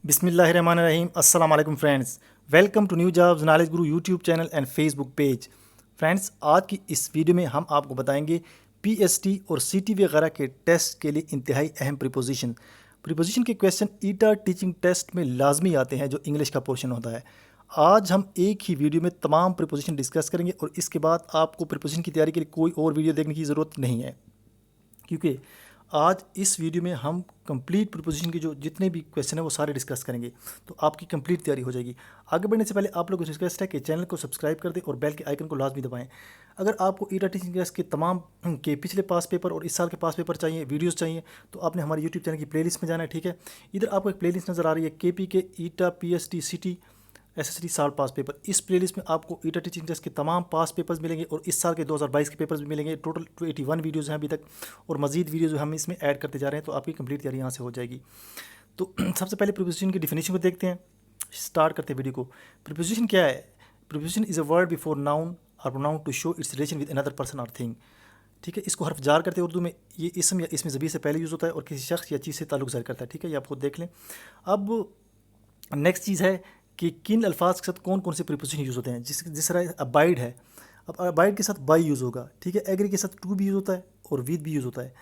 बिस्मिल्लाहिर्रहमानिर्रहीम। अस्सलाम वालेकुम friends, welcome to new jobs knowledge Guru YouTube channel and Facebook page. Friends, आज की इस वीडियो में हम आपको बताएंगे पीएसटी और सीटीवी वगैरह के टेस्ट के लिए इंतहाई अहम प्रीपोजिशन के क्वेश्चन ईटा टीचिंग टेस्ट में लाजमी आते हैं, जो इंग्लिश का पोर्शन होता है। आज हम एक ही वीडियो में तमाम प्रीपोजिशन डिस्कस करेंगे और इसके बाद आपको प्रीपोजिशन की तैयारी के लिए कोई और वीडियो देखने की ज़रूरत नहीं है, क्योंकि आज इस वीडियो में हम कंप्लीट प्रीपोजिशन के जो जितने भी क्वेश्चन है वो सारे डिस्कस करेंगे, तो आपकी कंप्लीट तैयारी हो जाएगी। आगे बढ़ने से पहले आप लोगों से रिक्वेस्ट है कि चैनल को सब्सक्राइब कर दें और बेल के आइकन को लाजमी दबाएं। अगर आपको ईटा टीचिंग क्लास के तमाम के पिछले पास पेपर और इस साल के पास पेपर चाहिए, वीडियोस चाहिए, तो आपने हमारे यूट्यूब चैनल की प्लेलिस्ट में जाना है। ठीक है, इधर आपको एक प्लेलिस्ट नज़र आ रही है, केपी के ईटा पीएसटी सिटी एसएसटी साल पास पेपर। इस प्लेलिस्ट में आपको ईटा टीचिंग टेस्ट के तमाम पास पेपर्स मिलेंगे और इस साल के 2022 के पेपर्स भी मिलेंगे। टोटल 281 वीडियोज़ हैं अभी तक, और मजीद वीडियोज़ हम इसमें ऐड करते जा रहे हैं, तो आपकी कंप्लीट तैयारी यहाँ से हो जाएगी। तो सबसे पहले प्रीपोजिशन की डिफिनेशन को देखते हैं, स्टार्ट करते हैं वीडियो को। प्रीपोजिशन क्या है? Preposition is a word before noun और pronoun to show its relation with another person और थिंग। ठीक है, इसको हर्फ जार करते हैं उर्दू में। ये इसम या इसमें ज़मीर से पहले यूज़ होता है और किसी शख्स या चीज़ से ताल्लुक़ ज़ाहिर करता है। ठीक है, ये आप खुद देख लें। अब नेक्स्ट चीज़ है कि किन अल्फाज के साथ कौन कौन से प्रीपोजिशन यूज़ होते हैं। जिस तरह अबाइड है, अब अबाइड के साथ बाई यूज़ होगा। ठीक है, एग्री के साथ टू भी यूज़ होता है और विद भी यूज़ होता है।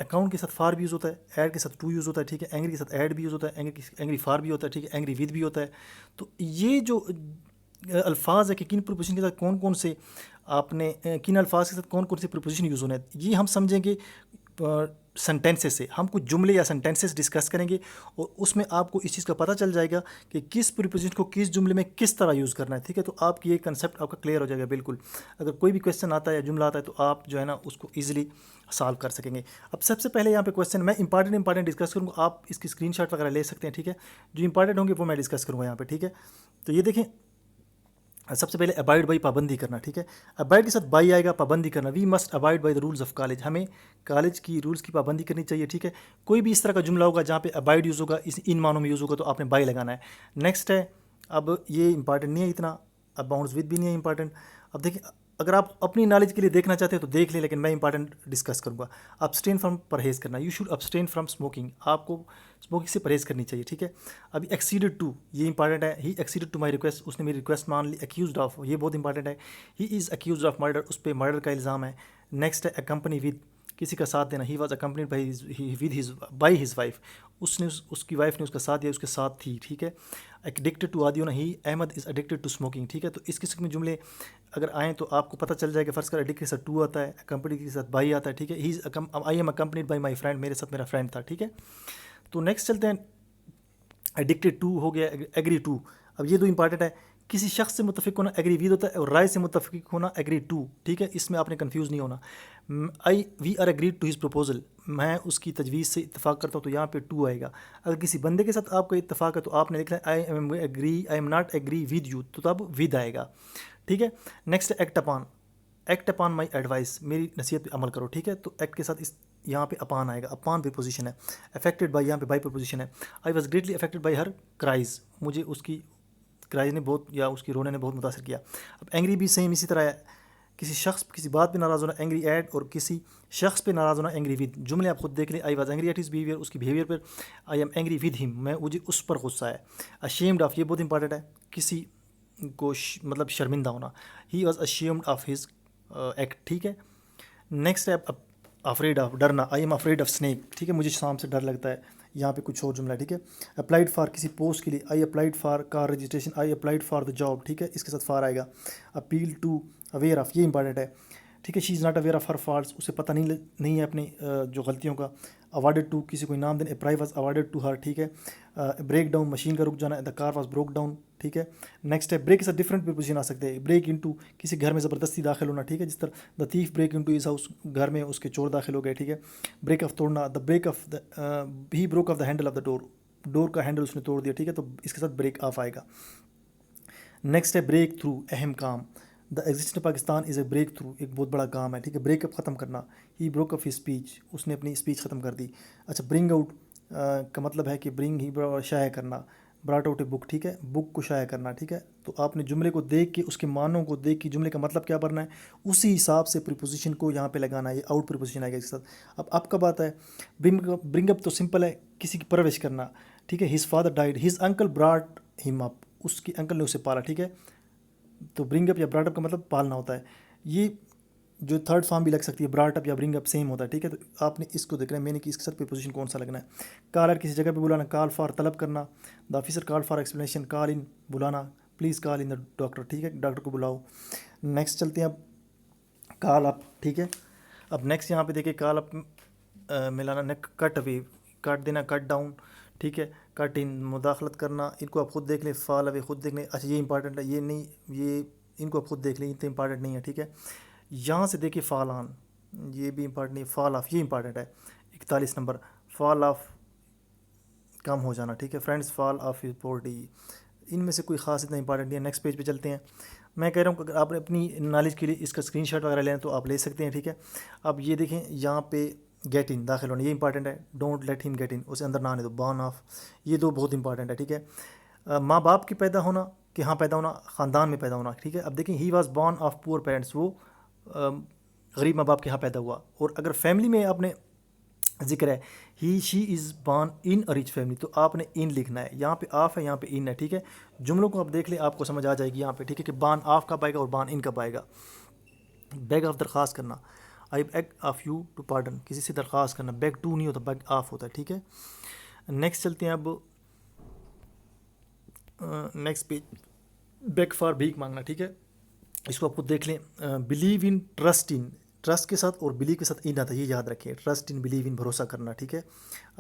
अकाउंट के साथ फार भी यूज़ होता है, ऐड के साथ टू यूज़ होता है। ठीक है, एंग्री के साथ ऐड भी यूज़ होता है, एंग्री फार भी होता है। ठीक है, एंग्री विद भी होता है। तो ये जो अल्फाज है कि किन प्रीपोजिशन के साथ कौन कौन से आपने किन अल्फाज के साथ कौन कौन से प्रीपोजिशन यूज़ होने हैं, ये हम समझेंगे सेंटेंसेस से। हम कुछ जुमले या सेंटेंसेस डिस्कस करेंगे और उसमें आपको इस चीज़ का पता चल जाएगा कि किस प्रीपोजिशन को किस जुमले में किस तरह यूज़ करना है। ठीक है, तो आपकी ये कंसेप्ट आपका क्लियर हो जाएगा बिल्कुल। अगर कोई भी क्वेश्चन आता है या जुमला आता है, तो आप जो है ना उसको ईजिली सॉल्व कर सकेंगे। अब सबसे पहले यहाँ पे क्वेश्चन मैं इंपॉर्टेंट डिस्कस करूँगा, आप इसकी स्क्रीनशॉट वगैरह ले सकते हैं। ठीक है, जो इंपॉर्टेंट होंगे वो मैं डिस्कस करूँगा यहाँ पे। ठीक है, तो ये देखें, सबसे पहले अबाइड बाई पाबंदी करना। ठीक है, अबाइड के साथ बाई आएगा, पाबंदी करना। We must abide by the rules of college, हमें कॉलेज की रूल्स की पाबंदी करनी चाहिए। ठीक है, कोई भी इस तरह का जुमला होगा जहाँ पे अबाइड यूज़ होगा, इन मानों में यूज़ होगा, तो आपने बाई लगाना है। नेक्स्ट है, अब ये इंपॉर्टेंट नहीं है इतना, अब बाउंड्स विद भी नहीं है इंपॉर्टेंट। अब देखिए, अगर आप अपनी नॉलेज के लिए देखना चाहते हैं तो देख लें, लेकिन मैं इंपॉर्टेंट डिस्कस करूँगा। अब्सटेन फ्रॉम, परहेज़ करना। You should abstain from smoking, आपको स्मोकिंग से परहेज़ करनी चाहिए। ठीक है, अभी एक्सीडेड टू, ये इंपॉर्टेंट है। ही एक्सीडेड टू माई रिक्वेस्ट, उसने मेरी रिक्वेस्ट मान ली। एक्यूज्ड ऑफ, ये बहुत इंपॉर्टेंट है। He is accused of murder, उस पर मर्डर का इल्ज़ाम है। नेक्स्ट है अकम्पनी विद, किसी का साथ देना। He was accompanied by his wife, उसने उसकी वाइफ ने उसका साथ दिया, उसके साथ थी। ठीक है, एडिक्टेड टू आदि होना। He Ahmad is addicted to smoking. ठीक है, तो इस किस्म के जुमले अगर आएँ तो आपको पता चल जाएगा। फर्स्ट कर एडिक्ट के साथ टू आता है, अकम्पनी के साथ बाई आता है। ठीक है, he I am accompanied by my friend, मेरे साथ मेरा फ्रेंड था। ठीक है, तो नेक्स्ट चलते हैं। एडिक्टेड टू हो गया, एग्री टू। अब ये दो इंपॉर्टेंट है। किसी शख्स से मुतफिक होना एग्री विद होता है, और राय से मुतफिक होना एग्री टू। ठीक है, इसमें आपने कंफ्यूज नहीं होना। We are agreed to his proposal, मैं उसकी तजवीज़ से इत्तेफाक करता हूँ, तो यहाँ पे टू आएगा। अगर किसी बंदे के साथ आपका इत्तेफाक है तो आपने लिखना है I am not agree with you, तो तब विद आएगा। ठीक है, next act upon my advice, मेरी नसीहत पे अमल करो। ठीक है, तो एक्ट के साथ इस यहाँ पे अपान आएगा, अपान प्रीपोजिशन है। अफेक्टेड बाई, यहाँ पे बाई प्रीपोजिशन है। I was greatly affected by her cries, मुझे उसकी क्राइज ने बहुत, या उसकी रोने ने बहुत मुतासर किया। अब एंग्री भी सेम इसी तरह है। किसी शख्स किसी बात पे नाराज़ होना एंग्री एट, और किसी शख्स पे नाराज़ होना एंग्री विद। जुमले आप खुद देख लें। I was angry at his behaviour, उसकी बिहेवियर पर। I am angry with him, मैं मुझे उस पर गुस्सा है। अशेम्ड ऑफ, ये बहुत इंपॉर्टेंट है, किसी को मतलब शर्मिंदा होना। He was ashamed of his act. ठीक है, नेक्स्ट है अफ्रेड ऑफ, डरना। I am afraid of snake. ठीक है, मुझे सांप से डर लगता है। यहाँ पे कुछ और जुमला है। ठीक है, अप्लाइड फॉर, किसी पोस्ट के लिए। I applied for car registration, I applied for the job. ठीक है, इसके साथ फार आएगा। अपील टू, अवेयर ऑफ, ये इंपॉर्टेंट है। ठीक है, she is not aware of her faults, उसे पता नहीं है अपनी जो गलतियों का। अवार्डेड टू, किसी को इनाम देना। A prize was awarded to her. ठीक है, ब्रेक डाउन, मशीन का रुक जाना। The car was broke down. ठीक है, नेक्स्ट है ब्रेक के साथ डिफरेंट प्रीपोजिशन आ सकते हैं। ब्रेक इनटू, किसी घर में ज़बरदस्ती दाखिल होना। ठीक है, जिस तरह the thief break into his house, घर में उसके चोर दाखिल हो गए। ठीक है, ब्रेक ऑफ, तोड़ना। The break off the, he broke off the handle of the door, door का हैंडल उसने तोड़ दिया। ठीक है, तो इसके साथ ब्रेक ऑफ आएगा। नेक्स्ट है ब्रेक थ्रू, अहम काम। The existence of Pakistan is a break through, एक बहुत बड़ा काम है। ठीक है, ब्रेकअप ख़त्म करना। He broke up his speech, उसने अपनी स्पीच ख़त्म कर दी। अच्छा, ब्रिंग आउट का मतलब है कि ब्रिंग ही, शाया करना। ब्रॉट आउट ए बुक, ठीक है, बुक को शाया करना, ठीक है। तो आपने जुमले को देख के, उसके मानों को देख के जुमले का मतलब क्या भरना है, उसी हिसाब से प्रीपोजिशन को यहाँ पे लगाना है। ये आउट प्रीपोजिशन आएगा इसके साथ। अब कब आता है ब्रिंग अप, तो सिंपल है, किसी की परवरिश करना, ठीक है। His father died, his uncle brought him up, उसके अंकल ने उसे पाला, ठीक है। तो ब्रिंग अप या ब्रॉट अप का मतलब पालना होता है। ये जो थर्ड फॉर्म भी लग सकती है, ब्रॉट अप या ब्रिंग अप सेम होता है, ठीक है। तो आपने इसको देखना है मैंने कि इसके साथ प्रीपोजिशन कौन सा लगना है। कॉलर, किसी जगह पे बुलाना, कॉल फॉर तलब करना, the officer call for explanation, call in बुलाना, please call in the doctor, ठीक है, डॉक्टर को बुलाओ। नेक्स्ट चलते हैं अब कॉल अप, ठीक है। अब नेक्स्ट यहाँ पे देखिए कॉल अप मिलाना, नेक कट अवे, काट देना, कट डाउन, ठीक है, कट इन मुदाखलत करना। इनको आप खुद देख लें, फॉल अवे खुद देख लें। अच्छा ये इंपॉर्टेंट है, ये नहीं, ये इनको आप खुद देख लें, इतना इंपॉर्टेंट नहीं है, ठीक है। यहाँ से देखिए फॉल ऑन, ये भी इंपॉर्टेंट नहीं, फॉल ऑफ ये इंपॉर्टेंट है। 41 नंबर, फॉल ऑफ कम हो जाना, ठीक है। Friends, fall of is body, इनमें से कोई ख़ास इतना इंपॉर्टेंट नहीं है। नेक्स्ट पेज पे चलते हैं। मैं कह रहा हूँ अगर आपने अपनी नॉलेज के लिए इसका स्क्रीनशॉट वगैरह लेना तो आप ले सकते हैं, ठीक है। अब ये देखें यहाँ पे गेट इन, दाखिल होना, ये इंपॉर्टेंट है। Don't let him get in, उसे अंदर ना आने दो, बॉर्न ऑफ, ये दो बहुत इंपॉर्टेंट है, ठीक है। माँ बाप की पैदा होना, कि हाँ पैदा होना, ख़ानदान में पैदा होना, ठीक है। अब देखें he was born of poor parents, वो गरीब माँ बाप के यहाँ पैदा हुआ। और अगर फैमिली में आपने जिक्र है he she is born in a rich family, तो आपने इन लिखना है। यहाँ पे ऑफ है, यहाँ पे इन है, ठीक है। जुमलों को आप देख लें, आपको समझ आ जाएगी यहाँ पे, ठीक है, कि बॉर्न ऑफ कब आएगा और बॉर्न इन कब आएगा। बैग ऑफ दरख्वास्त करना, I beg of you to pardon, किसी से दरख्वास्त करना, बैग टू नहीं होता, बैग ऑफ होता है, ठीक है। नेक्स्ट चलते हैं अब नेक्स्ट पेज, बैग फॉर भीख मांगना, ठीक है। इसको आपको देख लें, believe in, trust in, trust के साथ और बिलीव के साथ इन आता है, ये याद रखें। ट्रस्ट इन, बिलीव इन, भरोसा करना, ठीक है।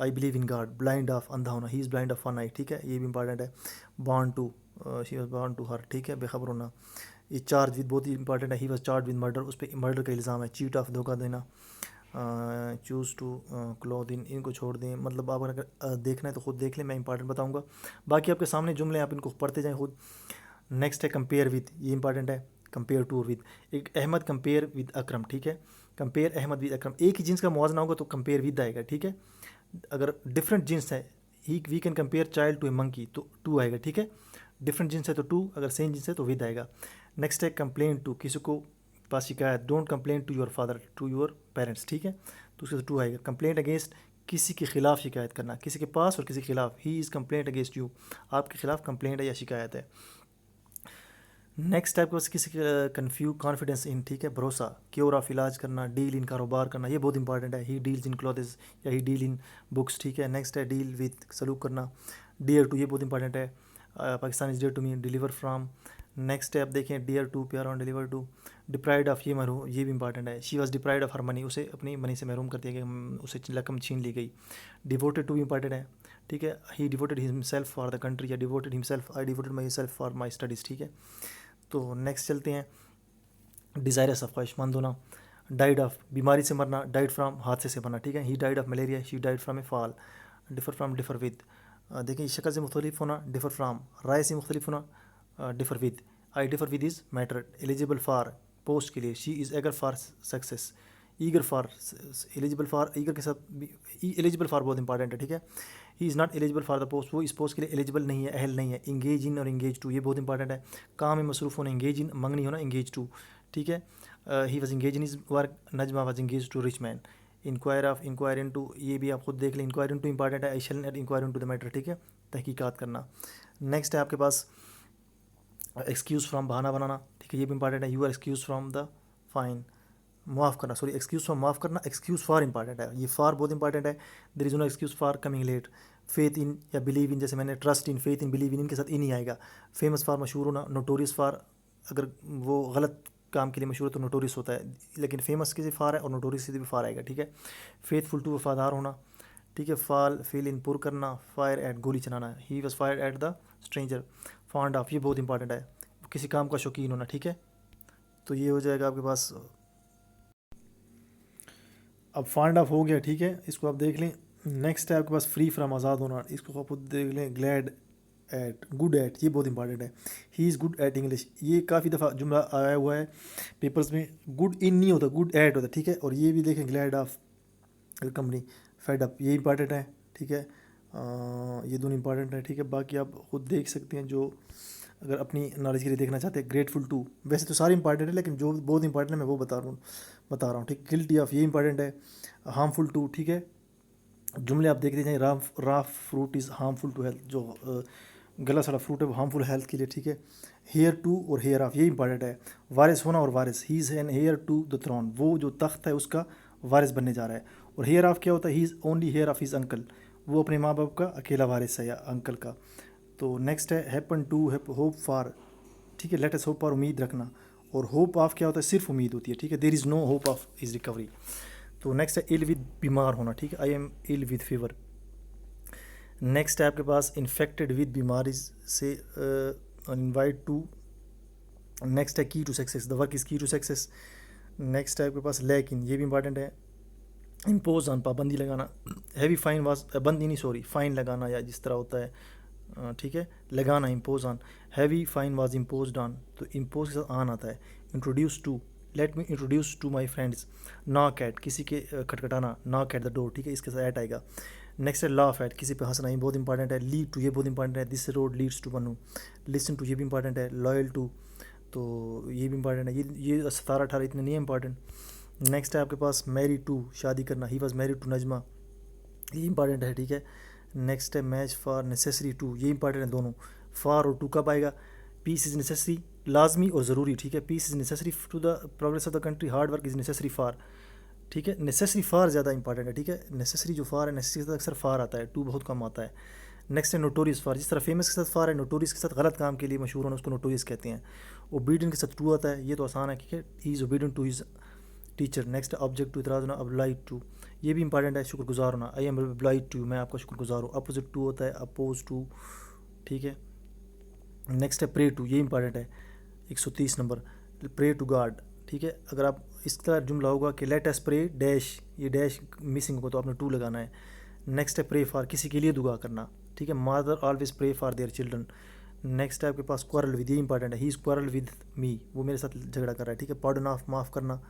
I believe in God, blind of, अंधा होना, he is blind of one eye, ठीक है, ये भी इंपॉर्टेंट है। Born to, she was born to her, ठीक है, बेखबर होना। ये चार्ज विद, बहुत ही इंपॉर्टेंट है, he was charge with murder, उस पर मर्डर का इल्ज़ाम है। चीट ऑफ, धोखा देना। चूज़ टू क्लोथ इन, इनको छोड़ दें, मतलब आप अगर देखना है तो खुद देख लें, मैं इंपॉर्टेंट बताऊँगा। बाकी आपके सामने जुमले, आप इनको पढ़ते जाएँ खुद। नेक्स्ट है कंपेयर विद, ये इंपॉर्टेंट है। कंपेयर टू और विद, एक अहमद कंपेयर विद अकरम, ठीक है। कंपेयर अहमद विद अकरम, एक ही जिन्स का मुवाजना होगा तो कंपेयर विद आएगा, ठीक है। अगर डिफरेंट जिन्स है, he we can compare child to a monkey, तो टू आएगा, ठीक है। डिफरेंट जिन्स है तो टू, अगर सेम जिन्स है तो विद आएगा। नेक्स्ट है कंप्लेन टू, किसी को पास शिकायत, don't complain to your father, to your parents, ठीक है, तो उसके टू आएगा। कंप्लेंट अगेंस्ट, किसी के खिलाफ शिकायत करना, किसी के पास और किसी के खिलाफ, he is complaint against you, आपके खिलाफ कंप्लेंट है या शिकायत है। नेक्स्ट टाइप का किसी कॉन्फिडेंस इन, ठीक है, भरोसा। क्योर ऑफ, इलाज करना। डील इन, कारोबार करना, ये बहुत इंपॉर्टेंट है। ही डील्स इन क्लॉथेज या ही डील इन बुक्स, ठीक है। नेक्स्ट है डील विथ, सलूक करना। डियर टू, ये बहुत इंपॉर्टेंट है। Pakistan is dear to me, deliver from. Next है आप देखें डियर टू, प्यार on, deliver to. Deprived of, ये महरूम, ये भी इंपॉर्टेंट है। She was deprived of her money, उसे अपनी मनी से महरूम कर दिया गया, उसे रकम छीन ली गई। डिवोटेड टू भी इंपॉर्टेंट है, ठीक है। He devoted himself for the country या devoted himself, I devoted myself for my studies, ठीक है। तो नेक्स्ट चलते हैं, डिज़ायरस ऑफ, ख्वाहिशमंद होना। डाइड ऑफ, बीमारी से मरना। डाइड फ्राम, हादसे से मरना, ठीक है। He died of malaria, she died from A fall. Differ from, differ with, देखिए शक्ल से मुख्तलिफ होना, डिफ़र फ्राम। राय से मुख्तलिफ होना, differ with. I differ with his matter. Eligible for, post के लिए। She is eager for success, eager for, eligible for, eager के साथ एलिजिबल फॉर बहुत इंपॉर्टेंट है, ठीक है। He is not eligible for the post, वो इस पोस्ट के लिए एलिजिबल नहीं है, अहल नहीं है। इंगेज इन और इंगेज टू, ये बहुत इंपॉर्टेंट है। काम में मसरूफ़ होना, इंगेज इन, मंगनी होना, इंगेज टू, ठीक है। He was engage in his work, Najma was engage to rich man. Inquire of, inquire into, ये भी आप खुद देख लें। इंक्वायर इन टू इंपॉर्टेंट है। I shall not inquire into the matter, ठीक है, तहकीकात करना। नेक्स्ट है आपके पास एक्सक्यूज़ फ्राम, बहाना बनाना, ठीक है, ये भी इंपॉर्टेंट है। You are excuse from the fine, माफ़ करना, सॉरी एक्सक्यूज़ फ्रॉम, माफ़ करना। एक्सक्यूज़ फॉर इंपॉर्टेंट है, ये फॉर बहुत इंपॉर्टेंट है। There is no excuse for coming late. Faith in या बिलीव इन, जैसे मैंने trust in, faith in, believe in, इनके साथ इन ही आएगा। फेमस फॉर, मशहूर होना। नोटोरियस फॉर, अगर वो गलत काम के लिए मशहूर है तो नोटोरियस होता है, लेकिन फेमस किसी फार है और नोटोरियस से भी फार आएगा, ठीक है। फेथफुल टू, वफादार होना, ठीक है। फॉल, फील इन, पुर करना। फायर एट, गोली चलाना। He was fire at the stranger. Fond of, ये बहुत इंपॉर्टेंट है, किसी काम का शौकीन होना, ठीक है। तो ये हो जाएगा आपके पास। अब फाइंड ऑफ हो गया, ठीक है, इसको आप देख लें। नेक्स्ट है आपके पास फ्री फ्राम, आज़ाद होना, इसको आप देख लें। ग्लैड एट, गुड एट, ये बहुत इंपॉर्टेंट है। He is good at English, ये काफ़ी दफ़ा जुमला आया हुआ है पेपर्स में। गुड इन नहीं होता, गुड एट होता, ठीक है। और ये भी देखें, glad of company, fed up, ये इंपॉर्टेंट है, ठीक है। ये दोनों इंपॉर्टेंट है, ठीक है। बाकी आप खुद देख सकते हैं, जो अगर अपनी नॉलेज के लिए देखना चाहते हैं। ग्रेटफुल टू, वैसे तो सारे इंपॉर्टेंट है, लेकिन जो बहुत इंपॉर्टेंट है मैं वो बता रहा हूँ, ठीक। गिल्टी ऑफ, ये इंपॉर्टेंट है। हार्मफुल टू, ठीक है। जुमले आप देखते जाएँ, raw fruit is harmful to health, जो गला सड़ा फ्रूट है वो हार्मफुल हेल्थ के लिए, ठीक है। हेयर टू और हेयर ऑफ, ये इंपॉर्टेंट है। वारिस होना और वारिस, he is an heir to the throne, वो जो तख्त है उसका वारिस बनने जा रहा है। और हेयर ऑफ क्या होता है, he is only heir of his uncle, वो अपने माँ बाप का अकेला वारिस है या अंकल का। तो नेक्स्ट है हैपन टू, होप फॉर, ठीक है। लेट अस होप, और उम्मीद रखना। और होप ऑफ क्या होता है, सिर्फ उम्मीद होती है, ठीक है। There is no hope of his recovery. तो नेक्स्ट है इल विद, बीमार होना, ठीक है। I am ill with fever. Next है आपके पास इन्फेक्टेड विद बीमारी से इनवाइट टू। नेक्स्ट है key to success, the work is key to success. Next है आपके पास लेकिन, ये भी इंपॉर्टेंट है। इम्पोज ऑन, पाबंदी लगाना। हैवी फाइन वाज, बंदी नहीं सॉरी, फाइन लगाना या जिस तरह होता है, ठीक है, लगाना। Impose on, heavy fine was impose on, तो इम्पोज के साथ आन आता है। Introduce to, let me introduce to my friends. Knock at, किसी के खटखटाना, नॉक एट द डोर, ठीक है, इसके साथ एट आएगा। नेक्स्ट है लाफ एट, किसी पे हंसना, ये बहुत इंपॉर्टेंट है। लीड टू, ये बहुत इंपॉर्टेंट है। दिस रोड लीड्स टू बनू। लिसन टू, ये भी इंपॉर्टेंट है। लॉयल टू, तो ये भी इंपॉर्टेंट है। ये 17-18 इतने नहीं है इंपॉर्टेंट। नेक्स्ट है आपके पास मैरी टू, शादी करना, he was married to Najma, ये इंपॉर्टेंट है, ठीक है। नेक्स्ट है मैच फॉर नेसेसरी टू, ये इंपॉर्टेंट है दोनों। फॉर और टू कब आएगा, पीस इज़ नेसेसरी, लाजमी और ज़रूरी, ठीक है। Peace is necessary to the progress of the country, hard work is necessary for, ठीक है। नेसेसरी फॉर ज़्यादा इंपॉर्टेंट है, ठीक है। नेसेसरी जो फॉर है, नेसेसरी के साथ अक्सर फॉर आता है, टू बहुत कम आता है। नेक्स्ट है नोटोरियस फॉर, जिस तरह फेमस के साथ फॉर है, नोटोरियस के साथ गलत काम के लिए मशहूर होना, उसको नोटोरियस कहते हैं। ओबीडियंट के साथ टू आता है, ये तो आसान है, ठीक है। He is obedient to his teacher. Next object to, इतराज़ होना, अब्लाइड टू, ये भी इंपॉर्टेंट है। शुक्रगुजार होना, आई एम अब्लाइड टू, मैं आपका शुक्रगुजार हूँ। अपोजिट टू होता है, अपोज टू, ठीक है। नेक्स्ट है प्रे टू, ये इंपॉर्टेंट है। 130 नंबर, प्रे टू गॉड, ठीक है। अगर आप इस तरह जुमला होगा कि लेट अस प्रे डैश, ये डैश मिसिंग होगा तो आपने टू लगाना है। नेक्स्ट है प्रे फॉर, किसी के लिए दुआ करना, ठीक है। Mother always pray for their children. Next है आपके पास क्वारल विद, ये इंपॉर्टेंट है। He is quarrel with me, वो मेरे साथ झगड़ा कर रहा है, ठीक है। पार्डन ऑफ, माफ़ करना,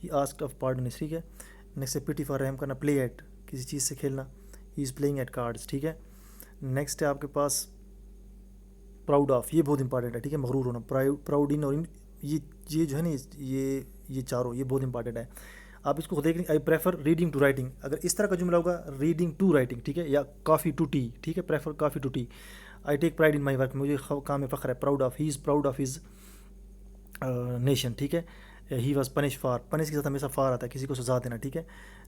ही आस्क्ड ऑफ पार्डन, ठीक है। नेक्स्ट है पिटी फॉर, रहम करना। प्ले एट, किसी चीज़ से खेलना, he is playing at cards, ठीक है। नेक्स्ट है आपके पास प्राउड ऑफ, ये बहुत इंपॉर्टेंट है, ठीक है। मगरूर होना, प्राउड इन, और इन, ये जो है ना, ये चारों, ये बहुत इंपॉर्टेंट है। आप इसको खुद देख लें। I prefer reading to writing, अगर इस तरह का जुमला होगा रीडिंग टू राइटिंग, ठीक है। या कॉफ़ी टू टी, ठीक है, prefer coffee to tea. I take pride in my work, मुझे काम में फ़ख्र है। Proud of, he is proud of his nation, ठीक है। He was punish for, punish के साथ हमेशा फार आता है, किसी को सजा देना, ठीक है।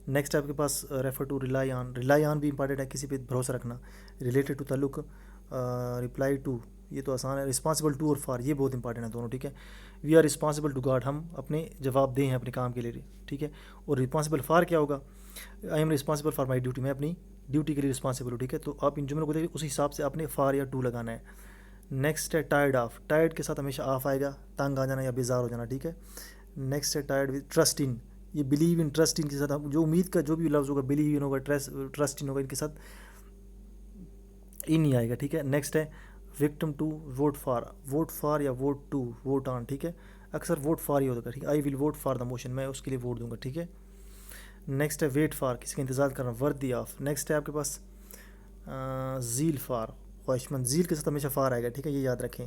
नेक्स्ट आपके पास रेफर टू, रिलाई ऑन भी इंपॉर्टेंट है, किसी पे भरोसा रखना। रिलेटेड टू, ताल्लुक। रिप्लाई टू, ये तो आसान है। रिस्पॉन्सिबल टू और फॉर, ये बहुत इंपॉर्टेंट है दोनों, ठीक है। We are responsible to God, हम अपने जवाबदेह हैं अपने काम के लिए, ठीक है। और रिस्पॉन्सिबल फॉर क्या होगा, I am responsible for my duty, मैं अपनी ड्यूटी के लिए रिस्पॉन्सिबल हूँ, ठीक है। तो आप इन जुमलों को देखिए, उसी हिसाब से आपने फॉर या टू लगाना है। नेक्स्ट है टायर्ड ऑफ, टायर्ड के साथ हमेशा ऑफ आएगा, तंग आ जाना या बेजार हो जाना, ठीक है। नेक्स्ट है टायर्ड विद ट्रस्ट इन, ये बिलीव इन, ट्रस्ट इन के साथ हम जो उम्मीद का जो भी लफ्ज़ होगा, बिलीव इन होगा, ट्रस्ट इन होगा, इनके साथ इन नहीं आएगा, ठीक है। नेक्स्ट है विक्टिम टू, वोट फॉर या वोट टू, वोट ऑन, ठीक है। अक्सर वोट फॉर ही होगा, ठीक है। I will vote for the motion, मैं उसके लिए वोट दूंगा, ठीक है। नेक्स्ट है वेट फॉर, किसी का इंतजार करना, वर्दी ऑफ। नेक्स्ट है आपके पास जील फॉर, ख्वाहिशमंद, जील के साथ हमेशा फार आएगा, ठीक है, ये याद रखें।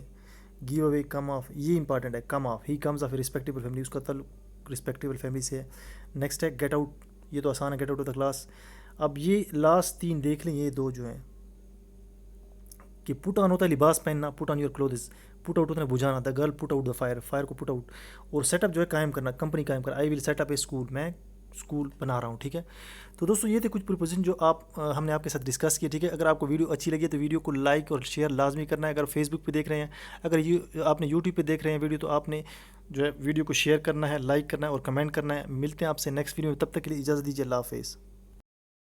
गिव अवे, कम ऑफ, ये इंपॉर्टेंट है। Come of, he comes of respectable family, उसका ताल्लुक रिस्पेक्टेबल फैमिली से है। नेक्स्ट है गेट आउट, ये तो आसान है, get out of the class. अब ये लास्ट तीन देख लें, ये दो जो हैं कि पुट ऑन होता है लिबास पहनना, put on your clothes. Put out होता है बुझाना, the girl put out the fire, fire को पुट आउट। और सेटअप जो है कायम करना, कंपनी कायम करना, I will set up A school, मैं स्कूल बना रहा हूँ, ठीक है। तो दोस्तों ये थे कुछ प्रीपोजिशन जो हमने आपके साथ डिस्कस किए, ठीक है। अगर आपको वीडियो अच्छी लगी तो वीडियो को लाइक और शेयर लाजमी करना है। अगर फेसबुक पे देख रहे हैं, अगर आपने यूट्यूब पे देख रहे हैं वीडियो, तो आपने जो है वीडियो को शेयर करना है, लाइक करना है और कमेंट करना है। मिलते हैं आपसे नेक्स्ट वीडियो में, तब तक के लिए इजाज़त दीजिए, अल्लाह हाफ़िज़।